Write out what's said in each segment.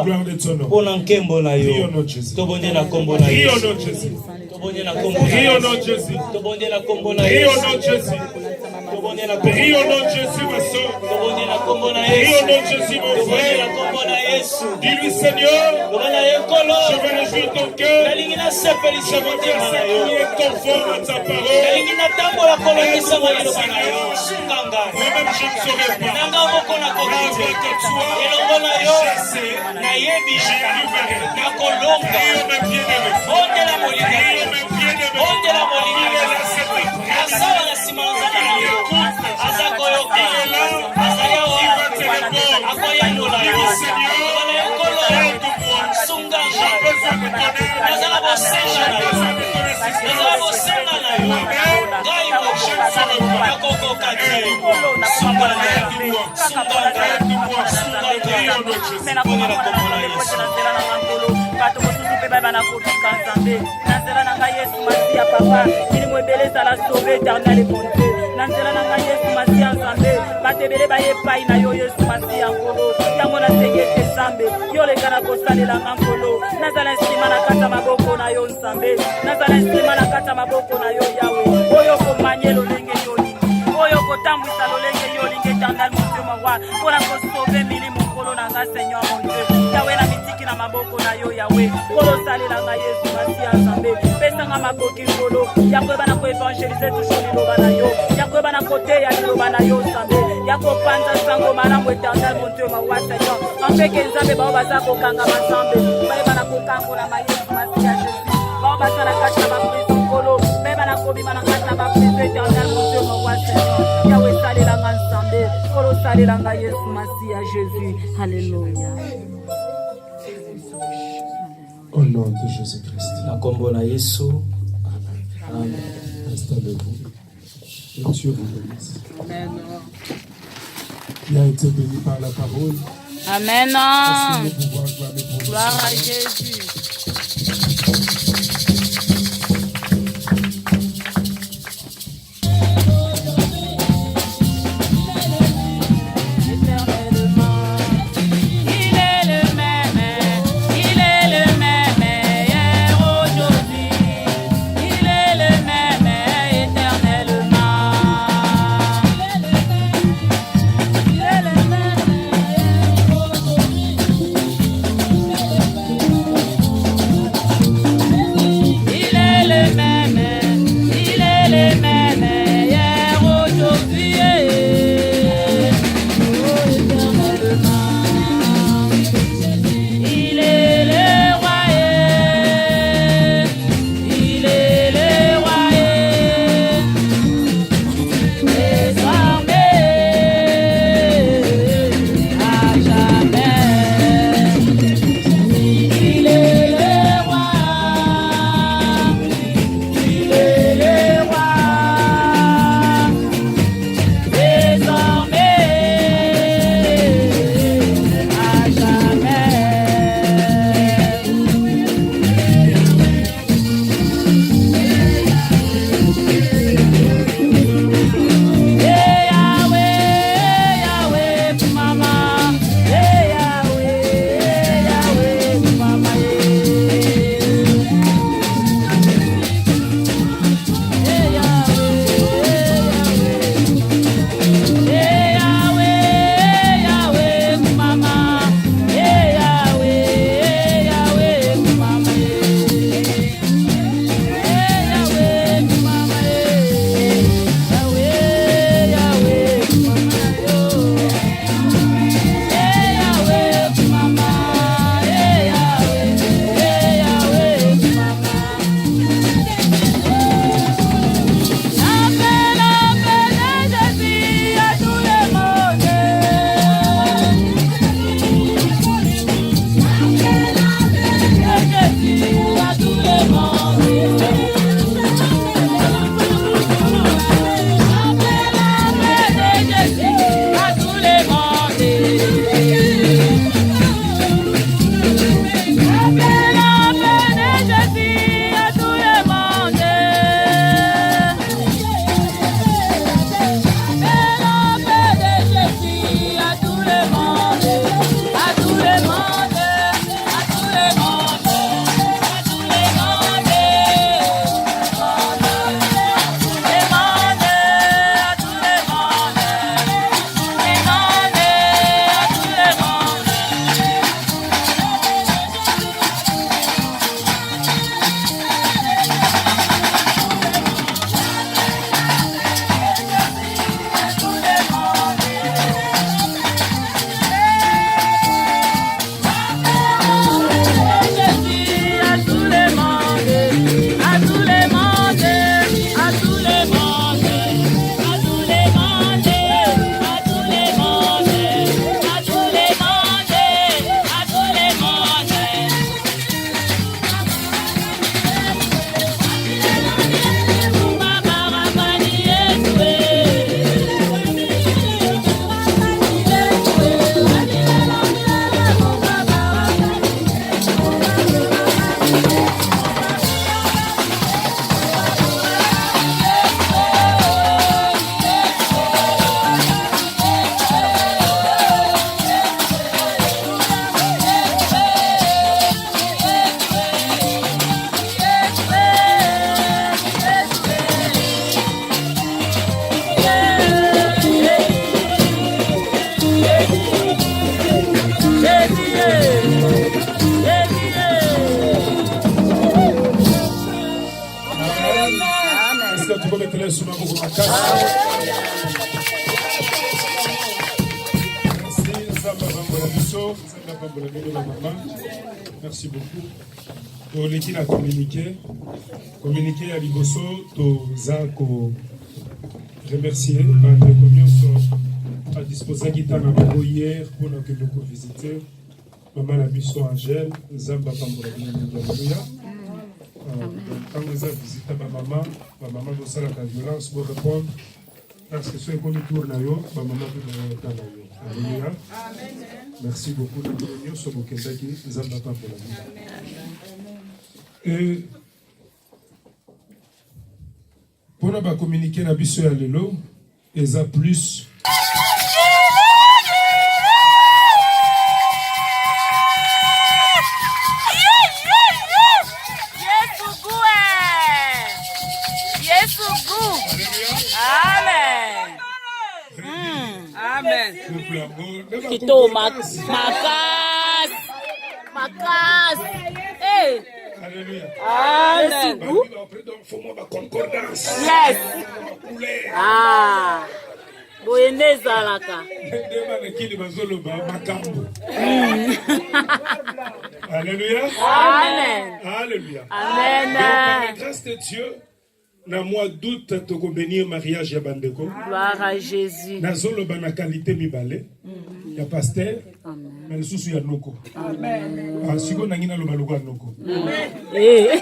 gloire de ton nom. Pona nkembo na Prie au yo. nom de Jésus. Tobonye na kombo na Prie au Yesu. nom de Jésus. Tobonye na kombo na Prie au Yesu. nom de Jésus. Tobonye na kombo na Prie au Yesu. nom de Jésus. Tobonye na kombo Prie na au nom Yesu. de Jésus, ma soeur. Tobonye na kombo na Prie Yesu. au nom de Jésus, mon Tobonye na frère. kombo na Yesu. Dis-lui, Seigneur, Tobona yekolo. je veux réjouir ton cœur. Nalingi na sepeli Je veux motema na yo. t'accompagner conforme à ta parole. Nalingi na tambola kolekisa mayelo na yo. Sunganga. Moi-même, je ne saurais pas. Nanga moko na kokite. Elongo na yo. Na yebi. Na kolonga. Prie, mes bien-aimés. Onde la molina. Prie, mes bien-aimés. Onde la molina. Il est là, cet après. Asala na sima na zana na yo. Azako yoka. Azaya wa. Akoya nula yo. Tobona yekolo. Sunganga. Nazala bosenga na yo. Nazala bosenga na yo. Ngai mo. Yakoko kati. Sunganga. Sunganga. Sunganga. Tobona kombo na Yesu. bato mosusu mpe bai banakotika nzambe na nzela na ngai yesu masiya papa milimo ebele ezala sauve éternel mon dieu na nzela na ngai yesu masiya nzambe bato ebele baye epai na yo yesu masiya nkolo yango nasengi ete nzambe yo oleka na kosalelanga nkolo nazala nsima na kati ya maboko na yo nzambe nazala nsima na kati ya maboko na yo yawe oyo komanye lolenge yo olingi oyo kotambwisa lolenge yo olingi éternel mon dieu mawa mpona kosauve milimo nkolo na nga seigneur mon dieu yawe na mitiki na maboko na yo yawe nkolo osalelanga yesu masiya nzambe pesanga makoki nkolo ya koyeba na koevangelize toujours liloba na yo ya koyeba na koteya liloba na yo nzambe ya kopanza sango malamu éternel mon dieu mawa seigneur ampeke nzambe bao baza kokangama nzambe bayeba na kokangolama yesu masiya jésus bao baza na kati na baprizo nkolo bayeba na kobima na kati na baprizo éternel mon dieu mawa seigneur yawe esalelanga nzambe nkolo osalelanga yesu masiya jésus halleluya. Au nom de Jésus-Christ. Na kombo na Yesu. Amen. Installez-vous. Que Dieu vous bénisse. Amen. Qui a été béni par la parole. Amen. Est-ce que nous pouvons acclamer pour nous? Gloire à Jésus. Yesu maboko makasi. Merci, Nzamba Bambola Biso, Nzamba Bambola Biso, maman. Merci beaucoup. Pour l'équipe à communiquer à Liboso, Tozako remercier, Madame Commion à disposer guitare hier pour nous visiter. Maman la Biso Angèle, Nzamba Bambola Biso. Quand vous avez visité ma maman doit faire la violence pour répondre parce que c'est comme tour na yo, ma maman peut dans yo. Alléluia. Merci beaucoup de venir sur Bokenda qui nous a battu pour la vie. Pour nous communiquer la biso ya lelo, eza plus Kito makas. Hey. Alléluia. Amen. Yes. Ah. Boyeneza laka. Alléluia. Amen. Alléluia. Amen. Par la grâce de Dieu, na mois d'août, tu peux bénir mariage ya bandeko. Gloire à Jésus. Na zolo bana qualité mibale. Ya pasteur. Amen. Mais le souci ya noko. Amen. Ah, siko na ngina lo baloko ya noko. Eh.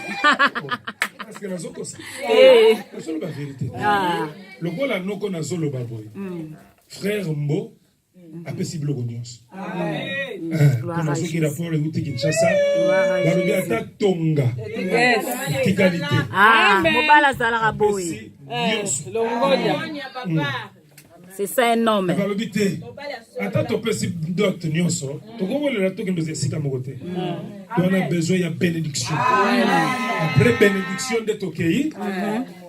Parce que na zoko ça. Eh. C'est la vérité. Ah. Le gros la noko na zolo baboy. Frère Mbo après si bloco nyos. Amen. Gloire à Jésus. Rapport et outil Kinshasa. Balobi ata tonga. Yes. Qualité. Ah, mobala zala boy. Longonia. C'est ça un nom. Balobi te. Ata to pesi dot nyoso. To ko wole la to kendo sita mo côté. On a besoin de bénédiction. Après bénédiction de tokei.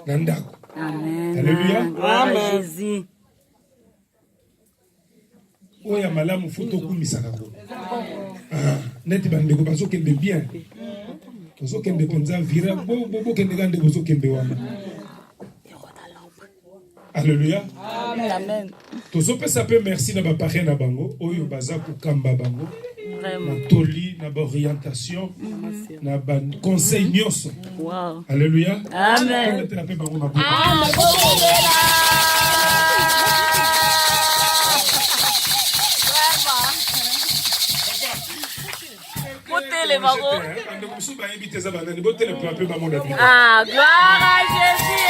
Nandako. Amen. Alléluia. Amen. Jésus. Oya malamu foto kumisaka ko. Neti bandeko bazo kende bien. Bazo kende penza vira bo kende gande bazo kende wana. Alléluia. Amen. Tozo pesa pe merci na ba paré na bango oyo baza ko kamba bango. Vraiment. Na toli na ba orientation na ba conseil nyonso. Wow. Alléluia. Amen. Ah, gloire à Jésus.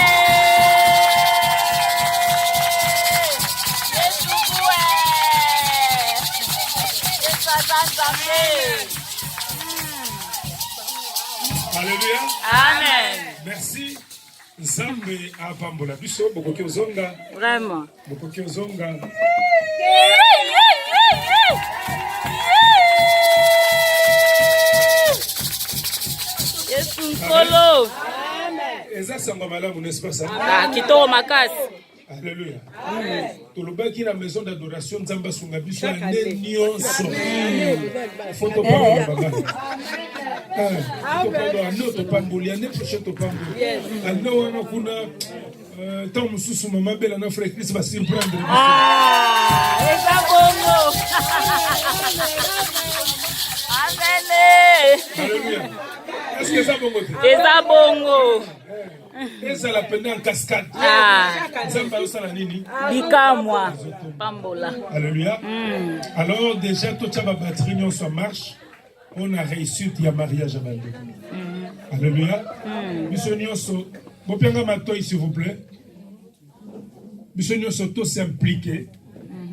Alléluia. Amen. Merci. Nzambe apambola biso bokoki ozonga. Vraiment. Bokoki ozonga. Yesu nkolo. Eza sango malamu n'est-ce pas ça? Ah, kitoko makasi. Alléluia. Tolobaki la maison d'adoration Nzamba sunga biso ane nyonso. Foto pa baba. Ano pamboli ane prochain to pamboli. Ano wana kuna tant mususu mama bela na frère Christ va surprendre. Ah, eza bongo. Amen. Alléluia. Est-ce que ça bongo? Eza bongo. Eza la peine en cascade. Ah. Nzamba osala nini? Bikamwa. Pambola. Alléluia. Alors déjà toute la batterie nyonso en marche. On a réussi il y a mariage à bandeko. Alléluia. Biso nyonso bopianga matoi s'il vous plaît. Biso nyonso to s'impliquer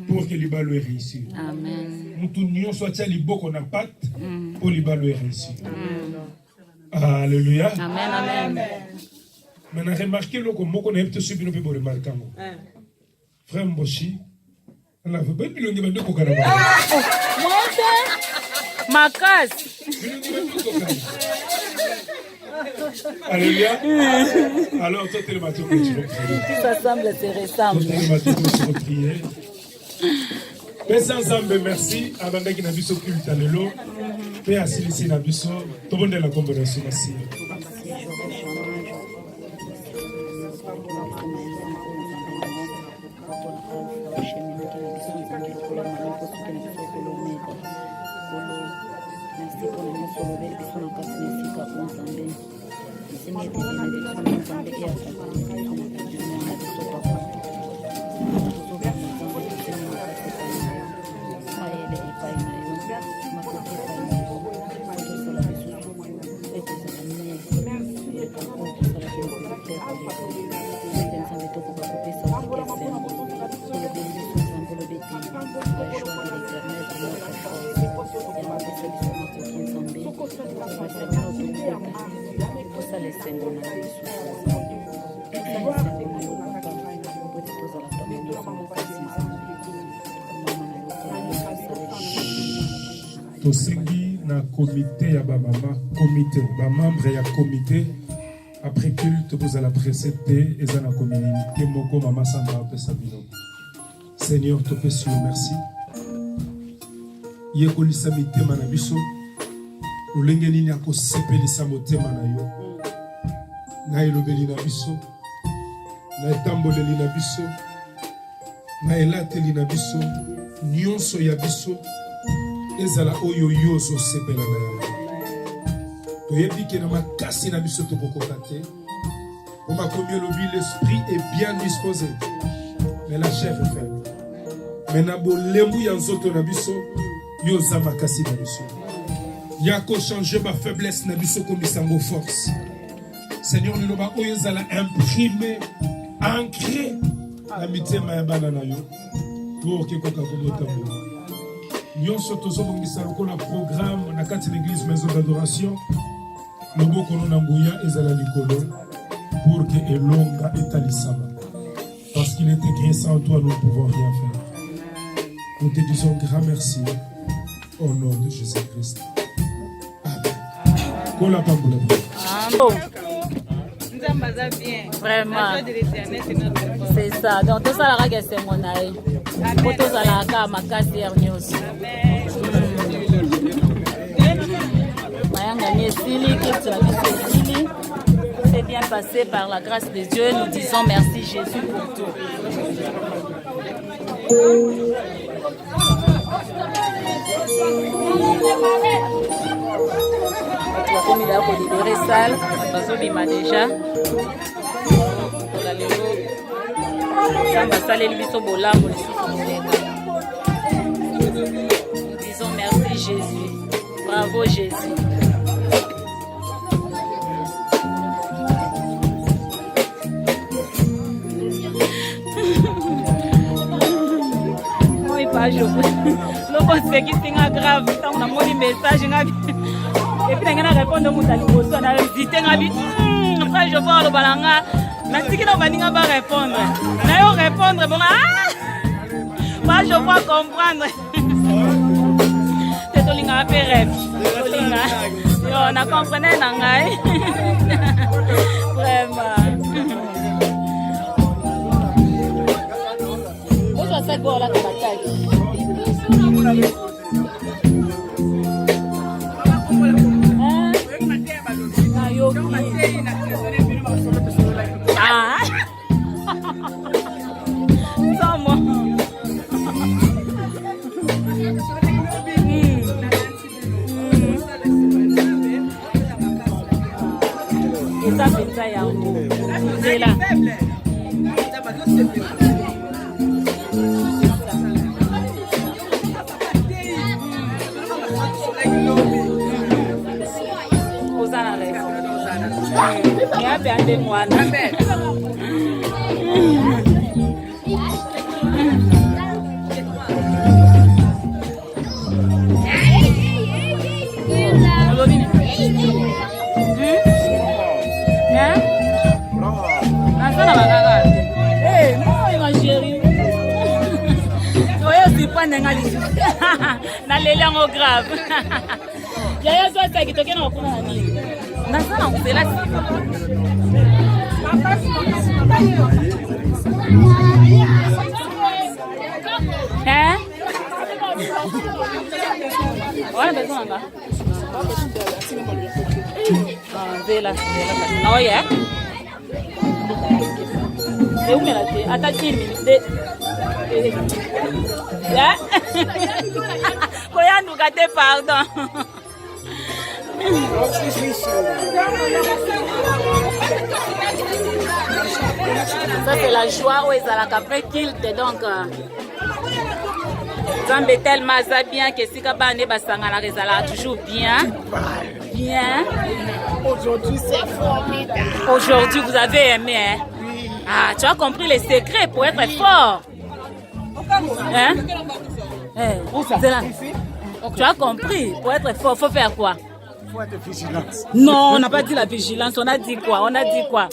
pour que libalo réussisse. Amen. Mutu nyonso atia liboko na patte pour libalo réussisse. Alléluia. Amen, amen. Maintenant remarquez le comme on a peut subir le peu remarquer. Frère Mboshi, on a fait pas bilongi bande ko kana. Makas. Alléluia. Alors toi tu le matin que tu vas. Ça semble se ressemble. Toi tu le matin que tu vas prier. Pesa Nzambe merci abandaki na biso culte lelo. Pe asilisi na biso tobondela kombo na biso merci. tosengi na comité ya bamama comité bamembre ya comité après culte bozala précédé eza na communauté moko mama Sandra apesa bino. Seigneur topesi yo merci yekolisa mitema na biso lolenge nini akosepelisa motema na yo na elobeli na biso na etamboleli na biso na elateli na biso nyonso ya biso ezala oyo yo ozosepela na yango toyebi ke na makasi na biso tokokoka te po makomi elobi l'esprit est bien disposé mais la chair est faible mais na bolembu ya nzoto na biso yo oza makasi na biso ya kochange bafaiblesse na biso komisa yango force. Seigneur liloba oyo ezala imprime ancré na mitema ya bana na yo po okekoka kobotambola nyonso tozobongisa lokola programme na kati l'église maison d'adoration loboko na nguya ezala likolo pour que elonga etalisama parce qu'il est écrit sans toi nous ne pouvons rien faire. Nous te disons grand merci au nom de Jésus-Christ. Amen. Vraiment. C'est ça. Donc tout ça la rague c'est mon aïe. Pour tout ça la ka makasi hernios. Mayanga nesili qui la nesili. C'est bien passé par la grâce de Dieu. Nous disons merci Jésus pour tout. Comme il a libéré salle, bazobima déjà. La lelo, samba sale libiso bolambo lisusu monene. Nous disons merci Jésus. Bravo Jésus. Oui, pas je. Lorsqu'on se fait qu'il est grave, on a mon message. Et puis, on a répondu à mon téléphone, on a visité, on a dit, après je vois le balanga, mais si on va répondre, on va répondre, bon, moi je vois comprendre. C'est tout l'inga fait rêve, on a compris nangai, vraiment. Où est-ce que c'est pour la bataille? Ah, sama. Kita pinta yang Zela. Ozana le. Ya biande mwana. Na lele ngo grave. Ya so sa kitokea na kuna nini? Na sana kusela sifa. Eh? Wala besoin nga. Zela. Oh yeah. De où là t'es? Attends 10 minutes. Yeah? Koyandu kate pardon. Ça c'est la joie où ils ont la capé kilte donc Zambé tellement ça bien que si kabane basangala rezala toujours bien. Bien. Aujourd'hui, c'est formidable. Aujourd'hui, vous avez aimé, hein? Oui. Ah, tu as compris les secrets pour être fort. Hein? C'est là. Tu as compris, pour être fort, faut faire quoi? Il faut être vigilant. Non, on n'a pas dit la vigilance, on a dit quoi? On a dit quoi?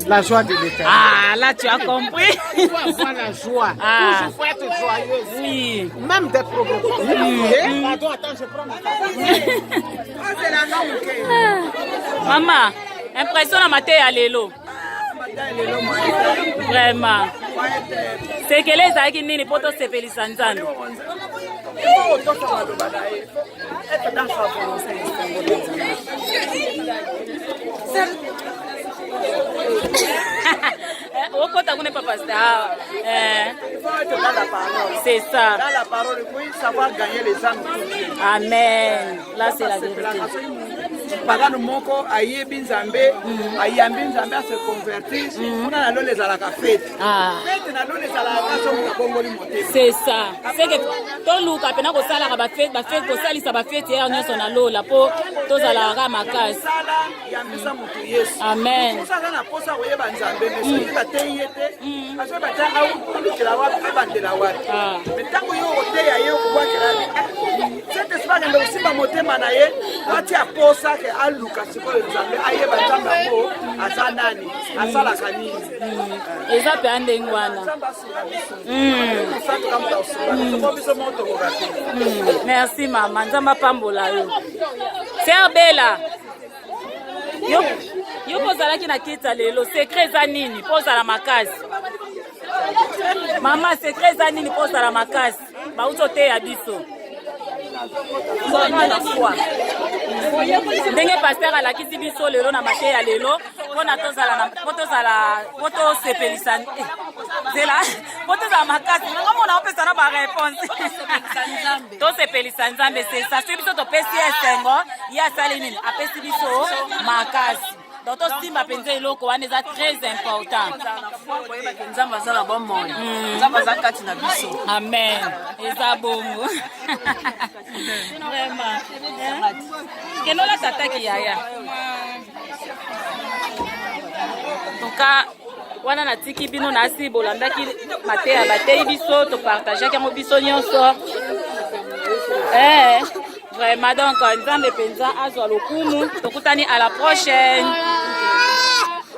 La joie de l'éternel. Ah, là, tu as compris. Il faut avoir la joie. Ah. Il faut être joyeuse. Oui. Même des problèmes. Pardon, attends, je prends ma carte. C'est la norme. Maman, impression à mater à l'élo. Vraiment. C'est que les aïe nini poto sepeli sanzano. C'est ça. Dans la parole, oui, savoir gagner les âmes. Amen. Là, c'est la vérité. Pagano moko ayebi nzambe ayambi nzambe se convertir kuna na lole za la fête fête na lole za la kaso ngongoli mote c'est ça c'est que to luka pena ko sala ka ba fête ko salisa ba fête ya nyoso na lola po to za la ka makasi sala yambisa mutu Yesu amen ko sala na posa ko yeba nzambe mais ba teyete aso ba ta au kila wa ba ndela wa metango yo ote ya yo ko kwa kila cette espanye ndo simba motema na ye wati aposa ke aluka sikoyo nzambe ayeba nzambe ngo azanani asala kanini eza pe ande ngwana merci mama nzamba pambola yo Sœur Bella yo pozalaki na kita lelo secret za nini pozala makasi mama secret za nini pozala makasi bauto te ya biso ndenge pasteur alakisi biso lelo na mate ya lelo mpona tozala makasi ngamona opesana bareponse tosepelisa nzambe sesa soki biso topesi esengo ye asali nini apesi biso makasi donc tosimba mpenza eloko wana eza très important nzambe azala bomoi nzambe aza kati na biso amen eza bongo vraiment kenola tataki yaya toka wana natiki bino nasi bolandaki mateya bateyi biso topartageaki yango biso nyonso vraiment donc nzambe mpenza azwa lokumu tokutani à la prochaine.